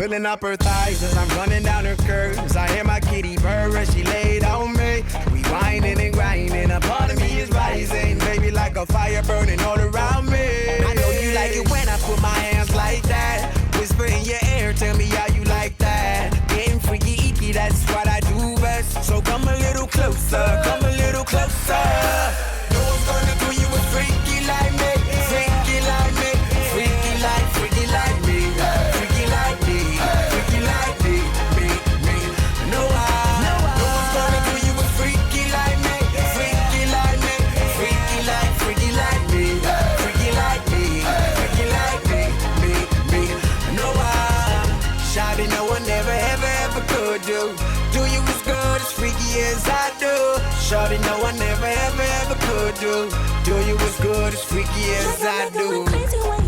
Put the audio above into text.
Filling up her thighs as I'm running down her curves. I hear my kitty purr as she laid on me. We whining and grinding, a part of me is rising. Baby, like a fire burning all around me. I know you like it when I put my hands like that. Whisper in your ear, tell me how you like that. Getting freaky, icky, that's what I do best. So come a little closer, come a little closer. No one's gonna do you a freaky like me. Freaky like me, freaky like me. Freaky like me, freaky like me, me. No one's gonna do you a freaky like me. Freaky like me, freaky like me. Freaky like me, freaky like me. No Shawty, no one ever could do you as good, as freaky as I do. Shawty, no one ever could do you as good, as freaky as I do.